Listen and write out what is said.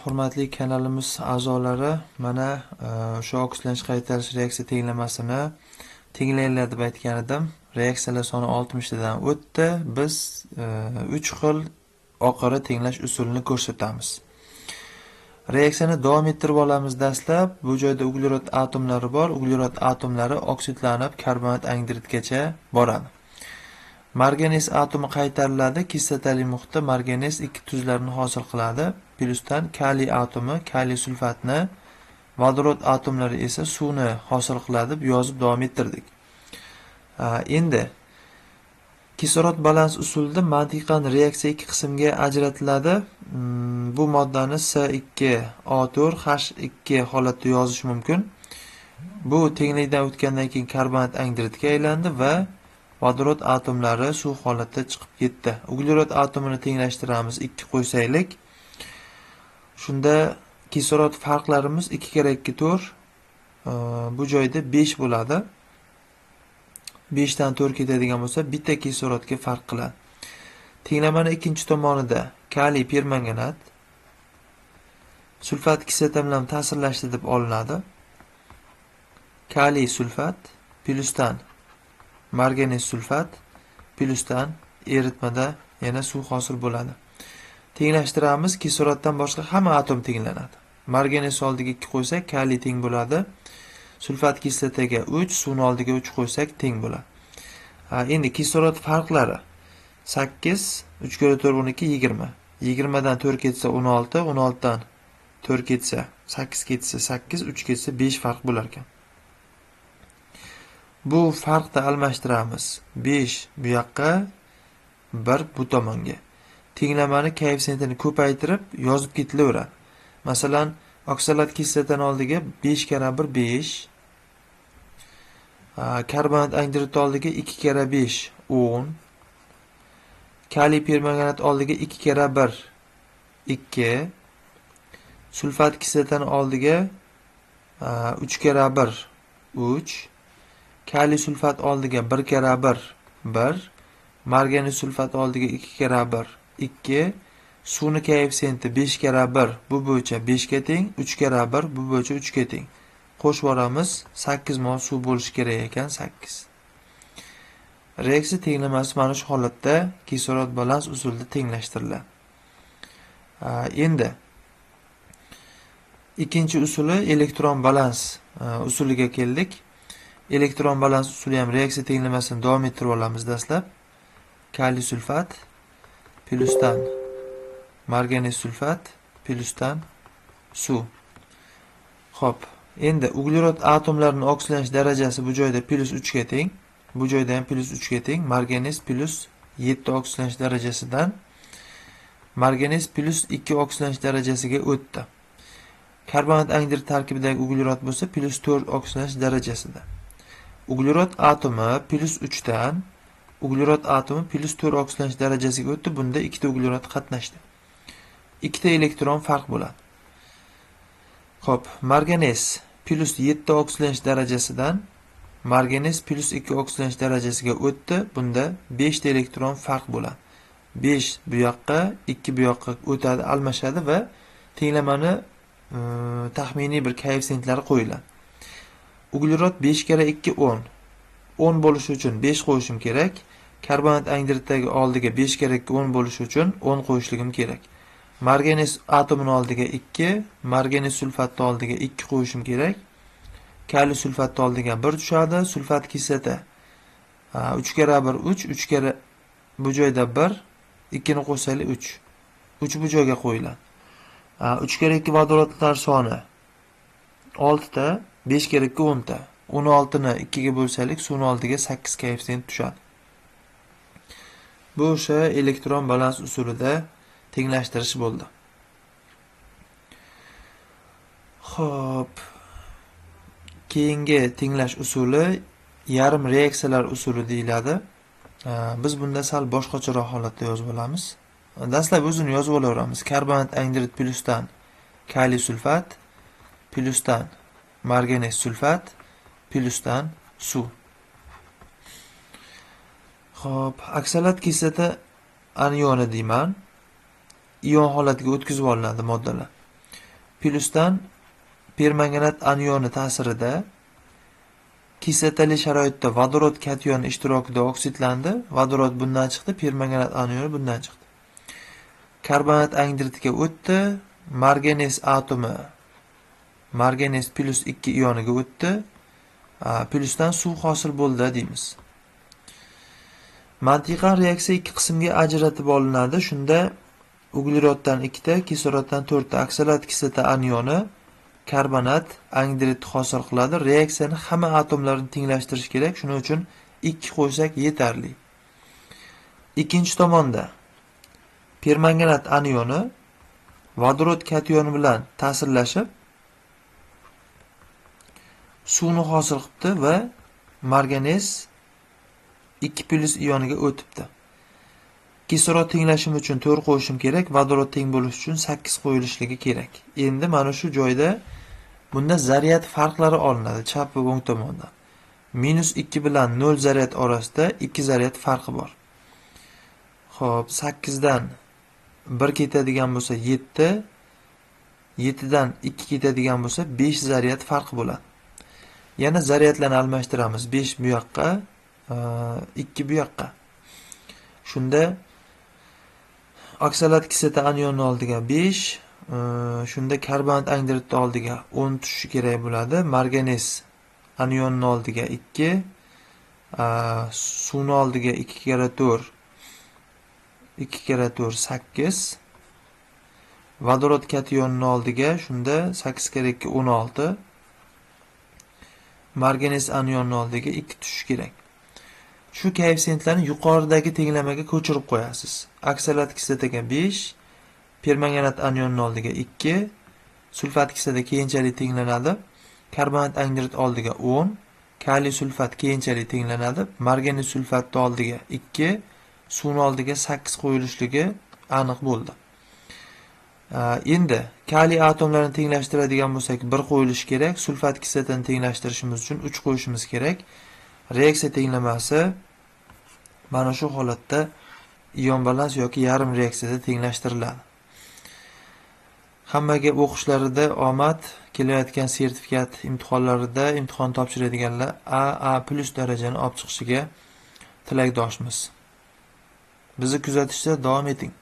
hurmatli kanalimiz a'zolari, mana o'sha oksidlanish qaytarish reaksiya tenglamasini tenglanglar deb aytgan edim. Reaksiyalar soni 60 dan o'tdi. Biz 3 xil oqara tenglash usulini ko'rsatamiz. Reaksiyani davom ettirib olamiz. Dastlab bu joyda uglerod atomlari bor. Uglerod atomlari oksidlanib karbonat angidridgacha boradi. Marganez atomi qaytariladi. Kislotali muhitda marganez ikki tuzlarni hosil qiladi. Plyusdan kaliy atomi kaliy sulfatni, vodorod atomlari esa suvni hosil qiladi deb yozib davom ettirdik. Endi kislorod balans usulida mantiqan reaksiya ikki qismga ajratiladi. Bu moddani S2O4H2 holatda yozish mumkin. Bu tenglikdan o'tgandan keyin karbonat angidridga aylandi va vodorod atomlari suv holatda chiqib ketdi. Uglerod atomini tenglashtiramiz, 2 qo'ysaylik. Shunda kislorod farqlarimiz 2 kira 2 4. Bu joyda 5 bo'ladi. 5 dan 4 ketadigan bo'lsa, bitta kislorodga farq qiladi. Tenglamani ikkinchi tomonida kaliy permanganat sulfat kislota bilan ta'sirlashdi deb olinadi. Kaliy sulfat plyusdan marganez sulfat plyusdan eritmada yana suv hosil bo'ladi. Tenglashtiramiz. Kisloroddan boshqa hamma atom tenglanadi. Marganez oldiga 2 qo'ysak kaliy teng bo'ladi. Sulfat kislotaga 3, suvni oldiga 3 qo'ysak teng bo'ladi. Endi kislorod farqlari 8, 3 kira 4 12 20. 20 dan 4 ketsa 16, 16 dan 4 ketsa 8 ketsa 8, 3 ketsa 5 farq bo'lar ekan. Bu farqni almashtiramiz. 5 bu yoqqa, 1 bu tomonga. Tenglamani koeffitsiyentini ko'paytirib yozib ketilaveradi. Masalan, oksalat kislotani oldiga 5 kira 1 5. Karbonat angidrid oldiga 2 kira 5 10. Kaliy permanganat oldiga 2 kira 1 2. Sulfat kislotani oldiga 3 kira 1 3. Kaliy sulfat oldiga 1 kira 1 1. Marganez sulfat oldiga 2 kira 1 2. Suvni koeffitsiyenti 5 kira 1 bu bo'yicha 5 ga teng, 3 kira 1 bu bo'yicha 3 ga teng. Qo'shib boramiz, 8 mol suv bo'lishi kerak ekan, 8. Reaksiya tenglamasi mana shu holatda kislorod balans usulida tenglashtiriladi. Endi ikkinchi usuli elektron balans usuliga keldik. Elektron balans usuli ham reaksiya tenglamasini davom ettirib olamiz. Dastlab kaliy sulfat plyusdan marganez sulfat plyusdan suv. Xo'p, endi uglerod atomlarining oksidlanish darajasi bu joyda +3 ga teng, bu joyda ham +3 ga teng. Marganez +7 oksidlanish darajasidan marganez +2 oksidlanish darajasiga o'tdi. Karbonat angidrid tarkibidagi uglerod bo'lsa +4 oksidlanish darajasida. Uglerod atomi +3 dan uglerod atomi +4 oksidlanish darajasiga o'tdi. Bunda ikkita uglerod qatnashdi. Ikkita elektron farq bo'ladi. Xo'p, marganez +7 oksidlanish darajasidan marganez +2 oksidlanish darajasiga o'tdi. Bunda 5 ta elektron farq bo'ladi. 5 bu yoqqa, 2 bu yoqqa o'tadi, almashadi va tenglamani taxminiy bir koeffitsentlari qo'yiladi. Uglerod 5 kira 2 10. 10 bo'lishi uchun 5 qo'yishim kerak. Karbonat angidriddagi oldiga 5 kira 2 10 bo'lishi uchun 10 qo'yishligim kerak. Marganez atomini oldiga 2, marganez sulfatni oldiga 2 qo'yishim kerak. Kaliy sulfatni oldiga 1 tushadi. Sulfat kislota 3 kira 1 3, 3 kira bu joyda 1, 2 ni qo'shsaylik 3. 3 bu joyga qo'yiladi. 3 kira 2 vodorodlar soni 6 ta, 5 kira 2 10 ta. 16 ni 2 ga bo'lsalik, suvning oldiga 8 koeffitsient tushadi. Bu o'sha elektron balans usulida tenglashtirish bo'ldi. Xo'p, keyingi tenglash usuli yarim reaksiyalar usuli deyiladi. Biz bunda sal boshqacharoq holatda yozib olamiz. Dastlab o'zini yozib olaveramiz. Karbonat angidrid plyusdan kaliy sulfat plyusdan marganez sulfat plyusdan suv. Xo'p, oksalat kislota anioni deyman. Ion holatiga o'tkazib olinadi moddalar. plyusdan permanganat anioni ta'sirida kislotali sharoitda vodorod kationi ishtirokida oksidlandi. Vodorod bundan chiqdi, permanganat anioni bundan chiqdi. Karbonat angidridga o'tdi. Marganes atomi marganes +2 ioniga o'tdi. Plyusdan suv hosil bo'ldi deymiz. Mantiqan reaksiya ikki qismga ajratib olinadi. Shunda ugleroddan 2 ta, kisloroddan 4 ta oksalat kislota anioni karbonat angidrid hosil qiladi. Reaksiyani hamma atomlarini tenglashtirish kerak. Shuning uchun 2 qo'ysak yetarli. Ikkinchi tomonda permanganat anioni vodorod kationi bilan ta'sirlashib suvni hosil qilibdi va marganes 2+ ioniga o'tibdi. Kislorod tenglashim uchun 4 qo'yishim kerak, vodorod teng bo'lishi uchun 8 qo'yilishligi kerak. Endi mana shu joyda bunda zaryad farqlari olinadi chap va o'ng tomondan. -2 bilan 0 zaryad orasida 2 zaryad farqi bor. Xo'p, 8 dan 1 ketadigan bo'lsa 7, 7 dan 2 ketadigan bo'lsa 5 zaryad farqi bo'ladi. Yana zaryadlarni almashtiramiz. 5 bu yoqqa, 2 bu yoqqa. Shunda oksalat kislota anionni oldiga 5, shunda karbonat angidridni oldiga 10 tushishi kerak bo'ladi. Marganes anionni oldiga 2, suvni oldiga 2 kara 4, 2 kara 4 8. Vodorod kationini oldiga shunda 8 kara 2 16. Marganes anionni oldiga 2 tushishi kerak. Shu koeffitsiyentlarni yuqoridagi tenglamaga ko'chirib qo'yasiz. Oksalat kislotaga 5, permanganat anionni oldiga 2, sulfat kislota keyinchalik tenglanadi. Karbonat angidrid oldiga 10, kaliy sulfat keyinchalik tenglanadi. Marganes sulfatni oldiga 2, suvni oldiga 8 qo'yilishligi aniq bo'ldi. Endi kaliy atomlarini tenglashtiradigan bo'lsak 1 qo'yilishi kerak. Sulfat kislotani tenglashtirishimiz uchun 3 qo'yishimiz kerak. Reaksiya tenglamasi mana shu holatda ion balans yoki yarim reaksiyada tenglashtiriladi. Hammaga o'qishlarida omad, kelayotgan sertifikat imtihonlarida imtihon topshiradiganlar AA+ darajani olib chiqishiga tilakdoshmiz. Bizni kuzatishda davom eting.